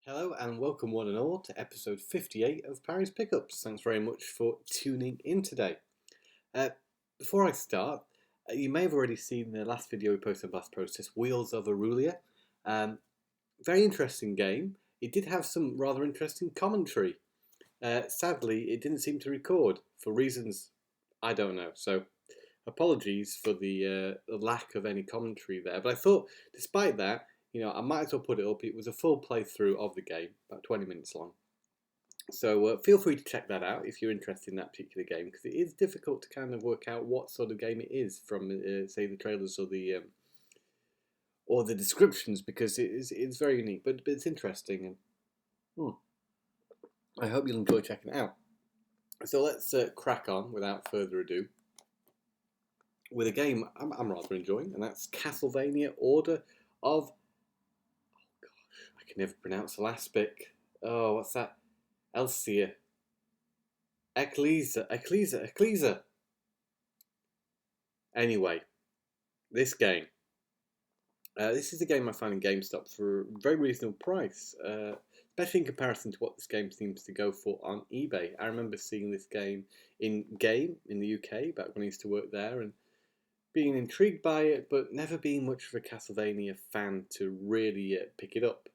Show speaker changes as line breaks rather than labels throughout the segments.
Hello and welcome one and all to episode 58 of Parry's Pickups. Thanks very much for tuning in today. Before I start, you may have already seen the last video we posted on Blast Process, Wheels of Aurelia. Very interesting game. It did have some rather interesting commentary. Sadly, it didn't seem to record for reasons I don't know. So apologies for the lack of any commentary there. But I thought, despite that, I might as well put it up. It was a full playthrough of the game, about 20 minutes long. So feel free to check that out if you're interested in that particular game, because it is difficult to kind of work out what sort of game it is from, say, the trailers or the descriptions, because it's very unique. But it's interesting, and I hope you'll enjoy checking it out. So let's crack on without further ado with a game I'm rather enjoying, and that's Castlevania Order of... I can never pronounce the last bit. Oh, what's that? Ecclesia. Ecclesia. Anyway, this game. This is a game I found in GameStop for a very reasonable price, especially in comparison to what this game seems to go for on eBay. I remember seeing this game in the UK back when I used to work there, and being intrigued by it, but never being much of a Castlevania fan to really pick it up.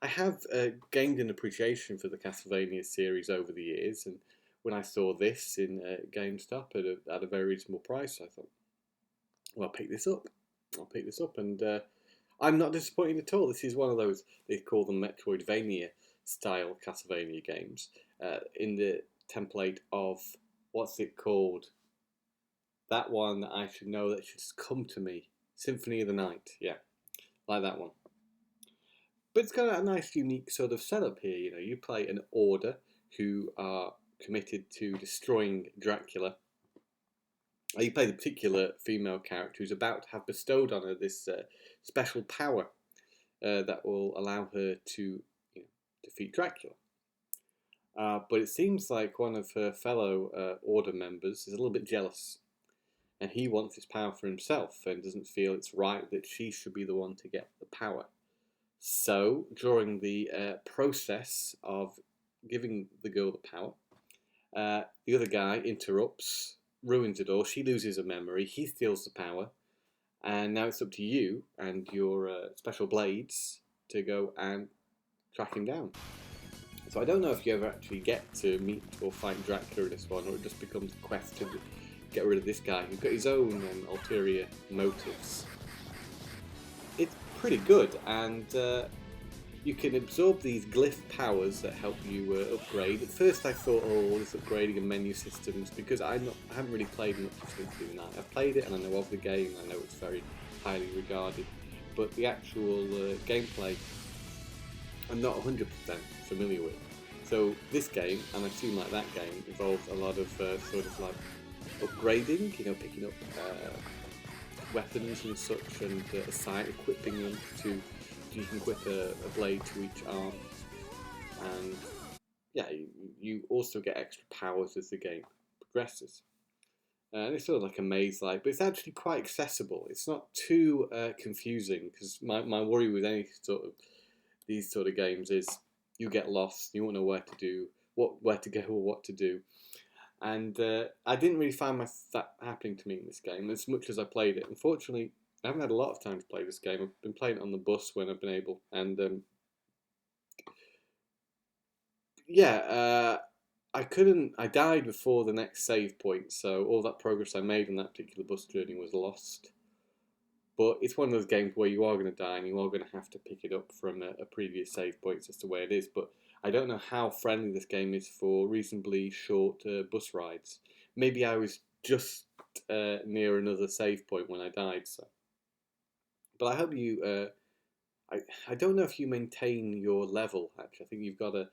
I have gained an appreciation for the Castlevania series over the years, and when I saw this in GameStop at a very reasonable price, I thought, well, I'll pick this up. And I'm not disappointed at all. This is one of those, they call them Metroidvania style Castlevania games, in the template of, what's it called? That one that I should know, that should just come to me. Symphony of the Night, yeah, like that one. But it's got a nice, unique sort of setup here. You play an order who are committed to destroying Dracula. You play the particular female character who's about to have bestowed on her this special power that will allow her to defeat Dracula. But it seems like one of her fellow order members is a little bit jealous, and he wants this power for himself and doesn't feel it's right that she should be the one to get the power. So, during the process of giving the girl the power, the other guy interrupts, ruins it all. She loses her memory. He steals the power. And now it's up to you and your special blades to go and track him down. So I don't know if you ever actually get to meet or fight Dracula in this one, or it just becomes a quest to get rid of this guy who's got his own ulterior motives. It's pretty good, and you can absorb these glyph powers that help you upgrade. At first I thought, this upgrading and menu systems, because I haven't really played much of Symphony of the Night. I've played it and I know of the game, I know it's very highly regarded, but the actual gameplay I'm not 100% familiar with. So this game, and I assume like that game, involves a lot of sort of like upgrading, picking up weapons and such, and equipping them to, you can equip a blade to each arm, and yeah, you also get extra powers as the game progresses. And it's sort of like a maze-like, but it's actually quite accessible. It's not too confusing, because my worry with these sort of games is you get lost, you won't know where to go or what to do. And I didn't really find that happening to me in this game as much as I played it. Unfortunately, I haven't had a lot of time to play this game. I've been playing it on the bus when I've been able. And I died before the next save point, so all that progress I made on that particular bus journey was lost. But it's one of those games where you are going to die and you are going to have to pick it up from a previous save point. It's just the way it is. But I don't know how friendly this game is for reasonably short bus rides. Maybe I was just near another save point when I died. So, but I hope you... I don't know if you maintain your level, actually. I think you've got to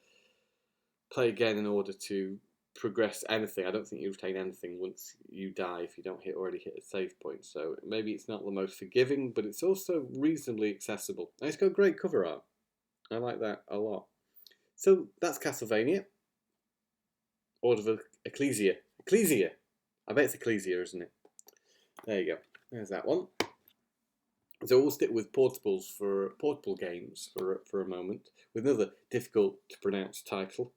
play again in order to progress anything. I don't think you retain anything once you die if you don't already hit a save point. So maybe it's not the most forgiving, but it's also reasonably accessible. And it's got great cover art. I like that a lot. So that's Castlevania. Order of Ecclesia. Ecclesia! I bet it's Ecclesia, isn't it? There you go. There's that one. So we'll stick with portables for portable games for a moment, with another difficult to pronounce title.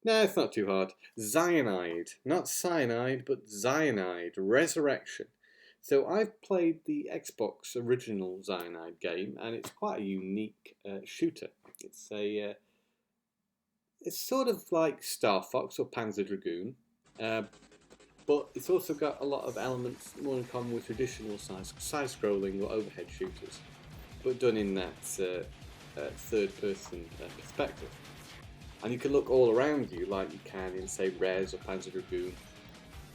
No, it's not too hard. Xyanide, not cyanide, but Xyanide Resurrection. So I've played the Xbox original Xyanide game, and it's quite a unique shooter. It's sort of like Star Fox or Panzer Dragoon, uh, but it's also got a lot of elements more in common with traditional side-scrolling or overhead shooters, but done in that third-person perspective. And you can look all around you like you can in, say, Res or Panzer Dragoon,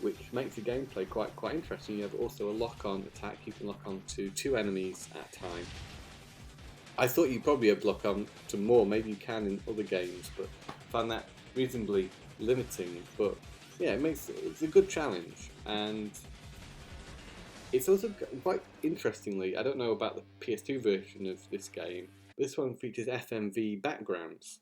which makes the gameplay quite interesting. You have also a lock-on attack. You can lock on to 2 enemies at a time. I thought you'd probably have lock on to more. Maybe you can in other games, but I found that reasonably limiting. But yeah, it's a good challenge, and it's also quite interestingly. I don't know about the PS2 version of this game. This one features FMV backgrounds.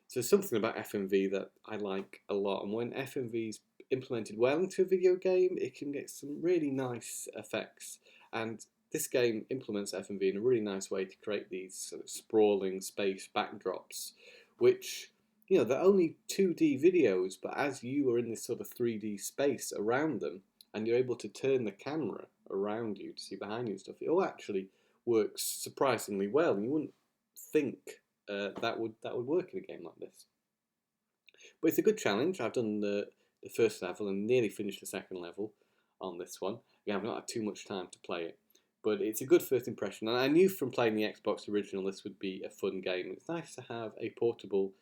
So something about FMV that I like a lot, and when FMV is implemented well into a video game, it can get some really nice effects. And this game implements FMV in a really nice way to create these sort of sprawling space backdrops, which, they're only 2D videos, but as you are in this sort of 3D space around them, and you're able to turn the camera around you to see behind you and stuff, it all actually works surprisingly well, and you wouldn't think that would work in a game like this. But it's a good challenge. I've done the first level and nearly finished the second level on this one. Again, I've not had too much time to play it, but it's a good first impression. And I knew from playing the Xbox original this would be a fun game. It's nice to have a portable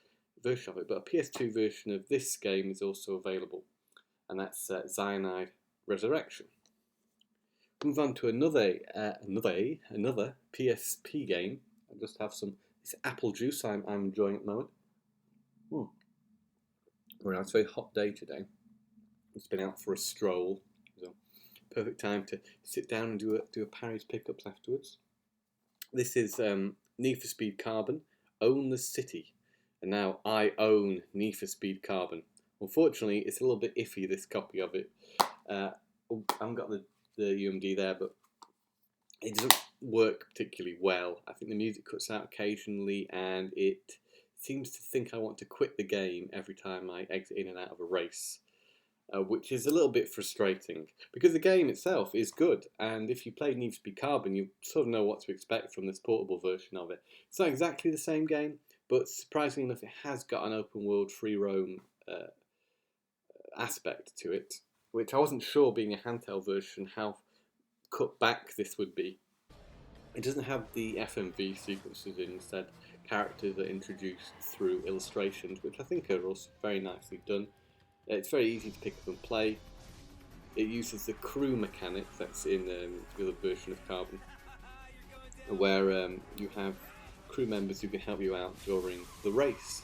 version of it, but a PS2 version of this game is also available, and that's Cyanide Resurrection. Move on to another PSP game. I just have some this apple juice I'm enjoying at the moment. Well, it's a very hot day today. It's been out for a stroll, so perfect time to sit down and do a Parry's pickups afterwards. This is Need for Speed Carbon, Own the City, and now I own Need for Speed Carbon. Unfortunately, it's a little bit iffy, this copy of it. I haven't got the UMD there, but it doesn't work particularly well. I think the music cuts out occasionally, and it seems to think I want to quit the game every time I exit in and out of a race, which is a little bit frustrating, because the game itself is good, and if you play Need for Speed Carbon, you sort of know what to expect from this portable version of it. It's not exactly the same game, but surprisingly enough, it has got an open world free roam aspect to it, which I wasn't sure, being a handheld version, how cut back this would be. It doesn't have the FMV sequences in, instead characters are introduced through illustrations, which I think are also very nicely done. It's very easy to pick up and play. It uses the crew mechanic that's in the other version of Carbon, where you have crew members who can help you out during the race.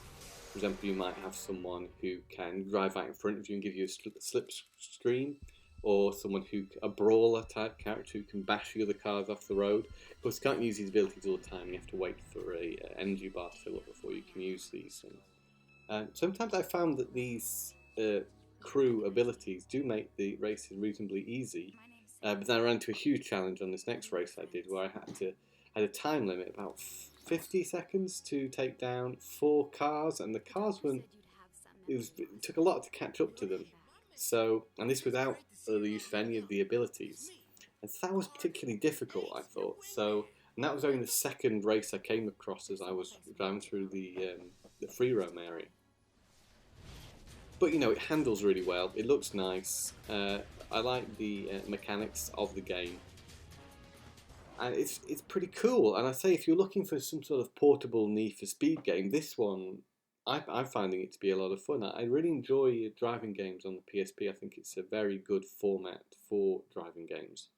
For example, you might have someone who can drive out in front of you and give you a slipstream, or someone a brawler type character who can bash the other cars off the road. Of course, you can't use these abilities all the time. You have to wait for a energy bar to fill up before you can use these things. Sometimes I found that these crew abilities do make the races reasonably easy, but then I ran into a huge challenge on this next race I did, where I had a time limit, about 50 seconds, to take down 4 cars, and the cars weren't. It took a lot to catch up to them. So, and this without the use of any of the abilities, and so that was particularly difficult, I thought. So, and that was only the second race I came across as I was driving through the free roam area. But it handles really well. It looks nice. I like the mechanics of the game, and it's pretty cool. And I say, if you're looking for some sort of portable Need for Speed game, this one, I'm finding it to be a lot of fun. I really enjoy driving games on the PSP. I think it's a very good format for driving games,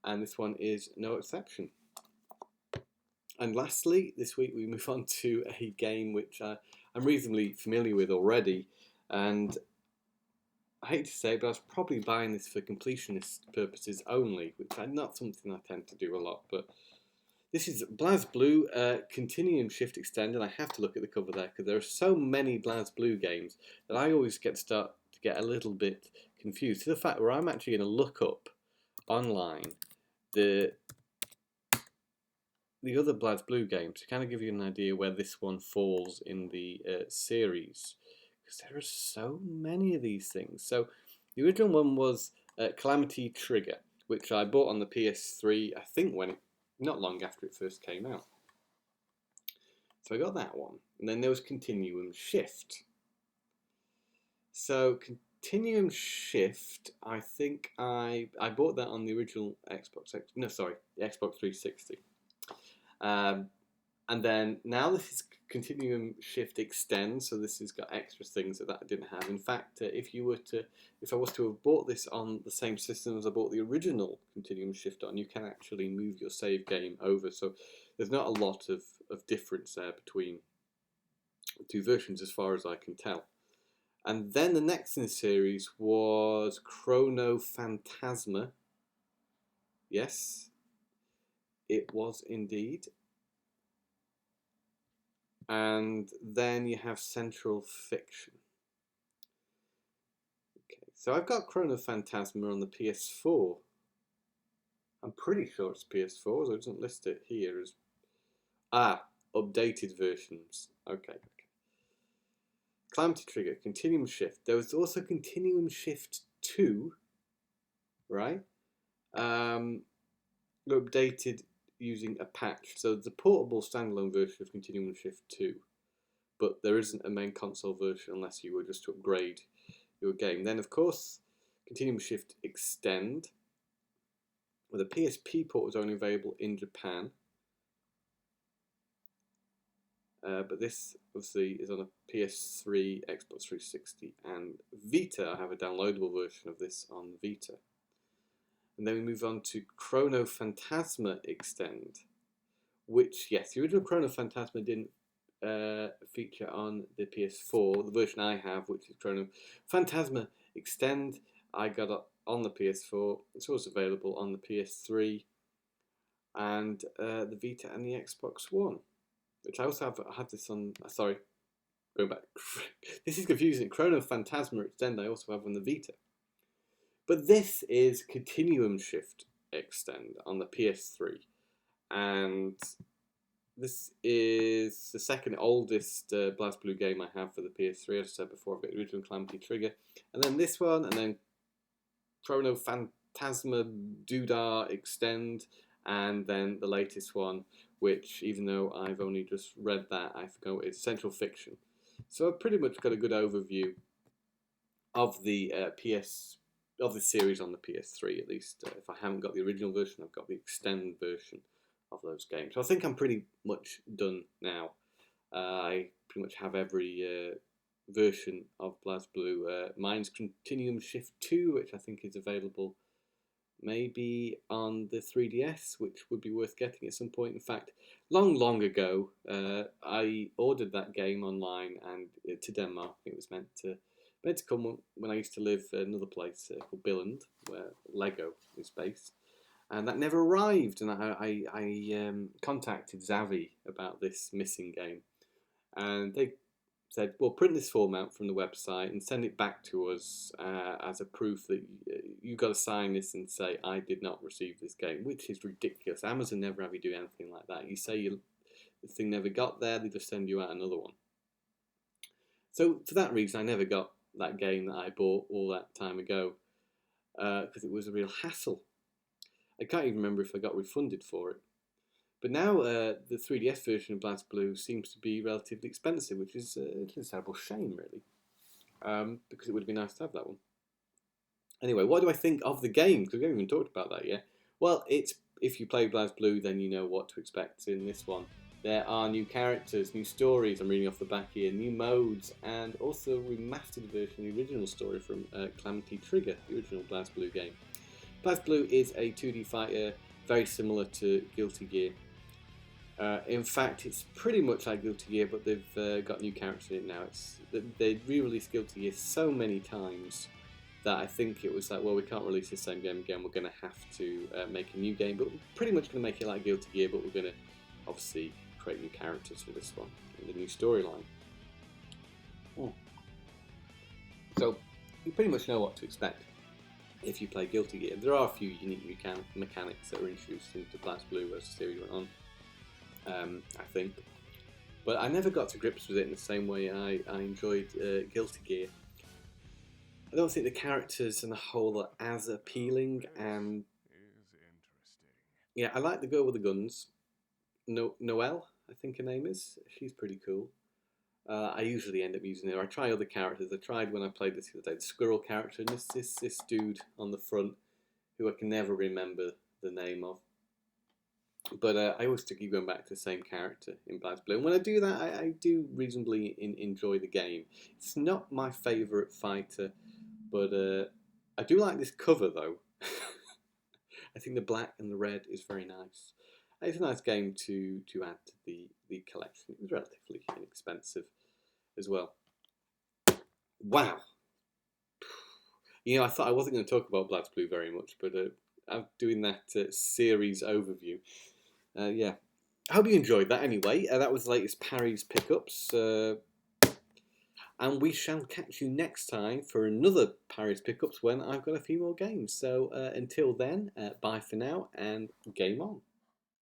and this one is no exception. And lastly, this week we move on to a game which I'm reasonably familiar with already, and I hate to say it, but I was probably buying this for completionist purposes only, which is not something I tend to do a lot, but this is Blazblue Continuum Shift Extend, and I have to look at the cover there, because there are so many Blazblue games that I always start to get a little bit confused, to the fact where I'm actually going to look up online the other Blazblue games to kind of give you an idea where this one falls in the series, because there are so many of these things. So the original one was Calamity Trigger, which I bought on the PS3, I think not long after it first came out. So I got that one, and then there was Continuum Shift. So Continuum Shift, I think I bought that on the original Xbox. No, sorry, the Xbox 360. And then now this is Continuum Shift Extend, so this has got extra things that I didn't have. In fact, if I was to have bought this on the same system as I bought the original Continuum Shift on, you can actually move your save game over. So there's not a lot of difference there between the two versions as far as I can tell. And then the next in the series was Chrono Phantasma. Yes, it was indeed. And then you have Central Fiction. Okay, so I've got Chrono Phantasma on the PS4. I'm pretty sure it's PS4, so it doesn't list it here as updated versions. Okay. Calamity Trigger, Continuum Shift. There was also Continuum Shift 2, right? Updated using a patch. So the portable standalone version of Continuum Shift 2, but there isn't a main console version unless you were just to upgrade your game. Then, of course, Continuum Shift Extend, where the PSP port was only available in Japan. But this obviously is on a PS3, Xbox 360, and Vita. I have a downloadable version of this on Vita. And then we move on to Chrono Phantasma Extend, which, yes, the original Chrono Phantasma didn't feature on the PS4. The version I have, which is Chrono Phantasma Extend, I got it on the PS4. It's also available on the PS3 and the Vita and the Xbox One, which I also have. I have this on. Sorry, going back. This is confusing. Chrono Phantasma Extend I also have on the Vita. But this is Continuum Shift Extend on the PS3. And this is the second oldest Blazblue game I have for the PS3. As I said before, I've got the original Calamity Trigger. And then this one, and then Chrono Phantasma Doodah Extend, and then the latest one, which, even though I've only just read that, I forgot what it is, Central Fiction. So I've pretty much got a good overview of the of the series on the PS3, at least. If I haven't got the original version, I've got the extend version of those games. So I think I'm pretty much done now. I pretty much have every version of Blazblue. Mine's Continuum Shift 2, which I think is available maybe on the 3DS, which would be worth getting at some point. In fact, long ago, I ordered that game online and to Denmark. It was meant to come when I used to live in another place called Billund, where Lego is based, and that never arrived. And I contacted Zavi about this missing game, and they said, well, print this form out from the website and send it back to us as a proof that you got to sign this and say, I did not receive this game, which is ridiculous. Amazon never have you do anything like that. You say the thing never got there, they just send you out another one. So for that reason, I never got that game that I bought all that time ago because it was a real hassle. I can't even remember if I got refunded for it. But now the 3DS version of Blazblue seems to be relatively expensive, which is a terrible shame, really, because it would have been nice to have that one. Anyway, what do I think of the game? Because we haven't even talked about that yet. Well, if you play Blazblue, then you know what to expect in this one. There are new characters, new stories, I'm reading off the back here, new modes, and also a remastered version of the original story from Calamity Trigger, the original Blazblue game. Blazblue is a 2D fighter, very similar to Guilty Gear. In fact, it's pretty much like Guilty Gear, but they've got new characters in it now. They re-released Guilty Gear so many times that I think it was like, well, we can't release the same game again, we're going to have to make a new game, but we're pretty much going to make it like Guilty Gear, but we're going to obviously create new characters for this one, and the new storyline. So, you pretty much know what to expect. if you play Guilty Gear. There are a few unique mechanics that were introduced into Blazblue as the series went on, I think. But I never got to grips with it in the same way I enjoyed Guilty Gear. I don't think the characters and the whole are as appealing, and yeah, I like the girl with the guns. Noelle, I think her name is. She's pretty cool. I usually end up using her. I try other characters. I tried when I played this the other day, the squirrel character, and this dude on the front who I can never remember the name of. But I always keep going back to the same character in Blazblue. And when I do that, I do reasonably enjoy the game. It's not my favourite fighter, but I do like this cover though. I think the black and the red is very nice. It's a nice game to add to the collection. It was relatively inexpensive as well. Wow. I thought I wasn't going to talk about Blazblue very much, but I'm doing that series overview. Yeah. I hope you enjoyed that anyway. That was the latest Parry's pickups. And we shall catch you next time for another Parry's pickups when I've got a few more games. So until then, bye for now and game on.